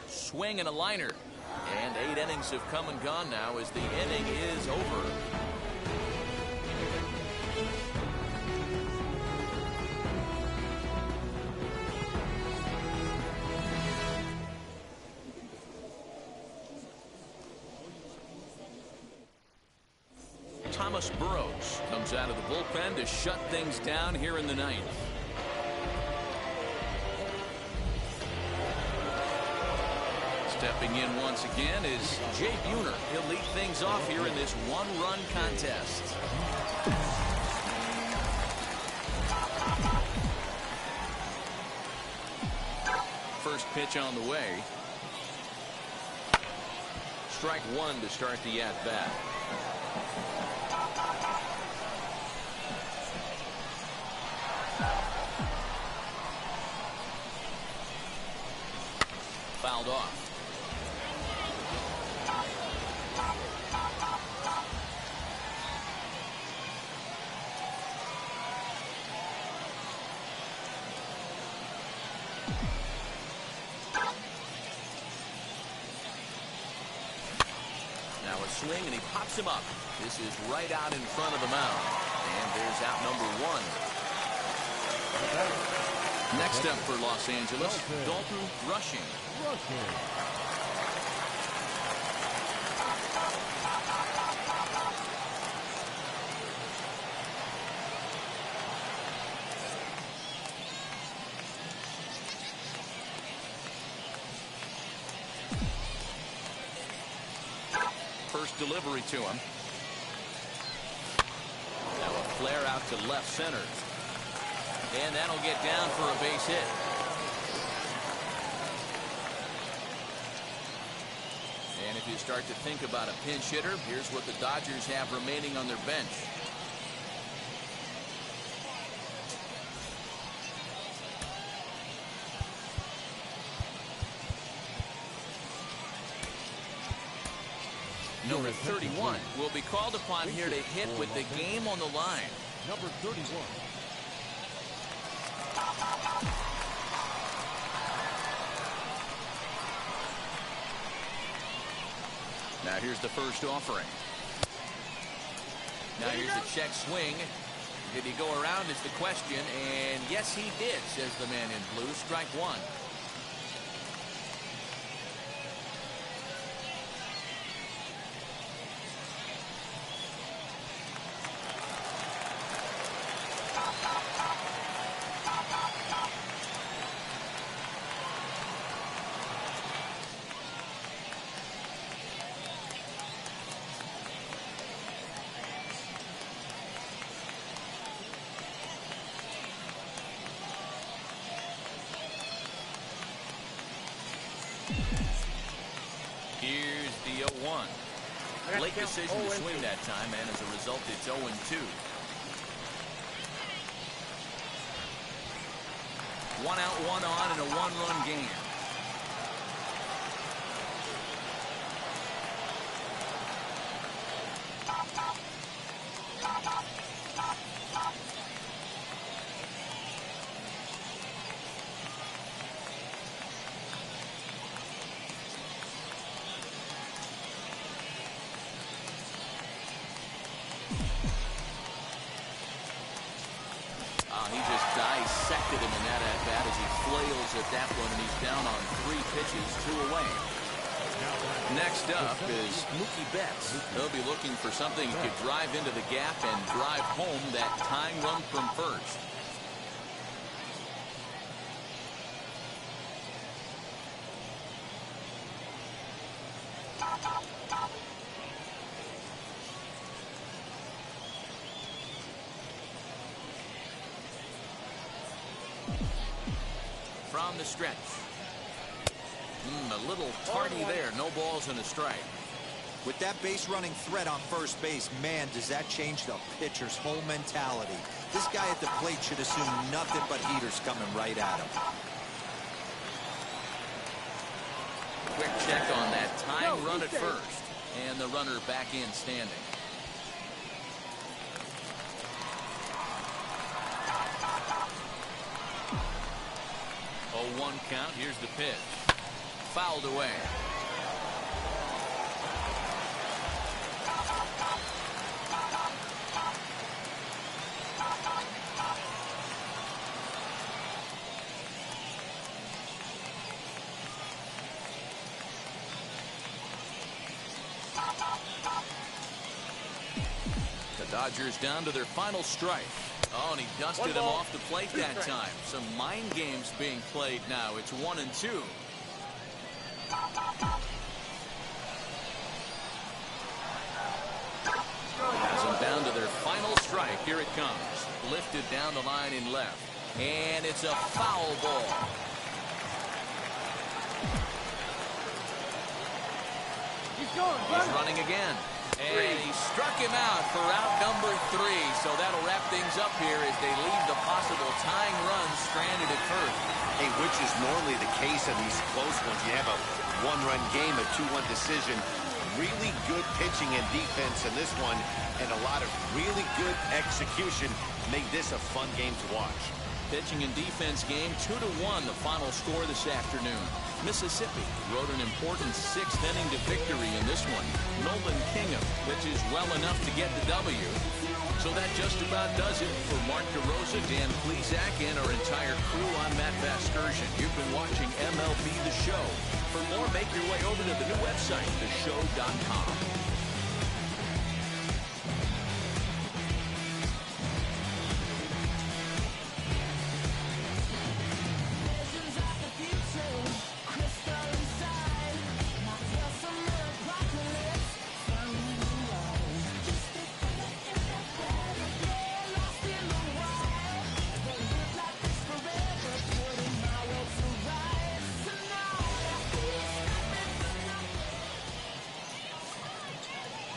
Swing and a liner. And 8 innings have come and gone now as the inning is over. Thomas Burrows comes out of the bullpen to shut things down here in the 9th. Stepping in once again is Jay Buhner. He'll lead things off here in this 1-run contest. First pitch on the way. Strike 1 to start the at-bat. Fouled off. swing, and he pops him up. This is right out in front of the mound. And there's out number one. Next up for Los Angeles, Dalton Rushing. First delivery to him. Now a flare out to left center. And that'll get down for a base hit. And if you start to think about a pinch hitter, here's what the Dodgers have remaining on their bench. Number 31 will be called upon here to hit with the game on the line. Number 31. Now here's the first offering. Now here's a check swing. Did he go around is the question, and yes he did, says the man in blue. Strike one. Here's the 0-1. Late decision to swing that time, and as a result, it's 0-2. One out, one on, and a one-run game. He just dissected him in that at-bat as he flails at that one, and he's down on 3 pitches, 2 away. Next up is Mookie Betts. He'll be looking for something he could drive into the gap and drive home that tying run from first. From the stretch. A little tardy there. No balls and a strike. With that base running threat on first base, man, does that change the pitcher's whole mentality. This guy at the plate should assume nothing but heaters coming right at him. Quick check on that tying run at first. And the runner back in standing. 0-1 count. Here's the pitch. Fouled away. The Dodgers down to their final strike. Oh, and he dusted him off the plate that time. Some mind games being played now. It's 1-2. Has them down to their final strike. Here it comes. Lifted down the line in left. And it's a foul ball. He's running again. And he struck him out for out number 3. So that'll wrap things up here as they leave the possible tying run stranded at first. Hey, which is normally the case in these close ones. You have a one-run game, a 2-1 decision. Really good pitching and defense in this one, and a lot of really good execution made this a fun game to watch. Pitching and defense game 2-1, the final score this afternoon. Mississippi rode an important 6th inning to victory in this one. Nolan Kingham pitches well enough to get the W. So that just about does it for Mark DeRosa, Dan Plesac, and our entire crew. I'm Matt Vasgersian. You've been watching MLB The Show. For more, make your way over to the new website, theshow.com.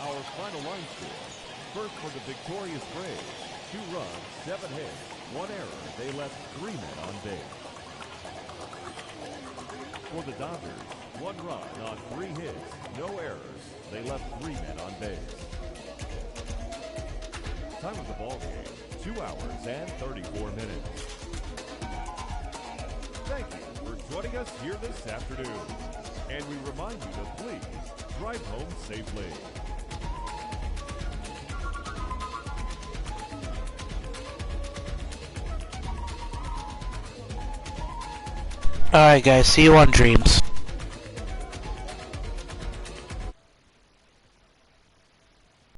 Our final line score. First for the victorious Braves. 2 runs, 7 hits, 1 error. They left 3 men on base. For the Dodgers, 1 run on 3 hits, no errors. They left 3 men on base. Time of the ball game, 2 hours and 34 minutes. Thank you for joining us here this afternoon. And we remind you to please drive home safely. Alright guys, see you on Dreams.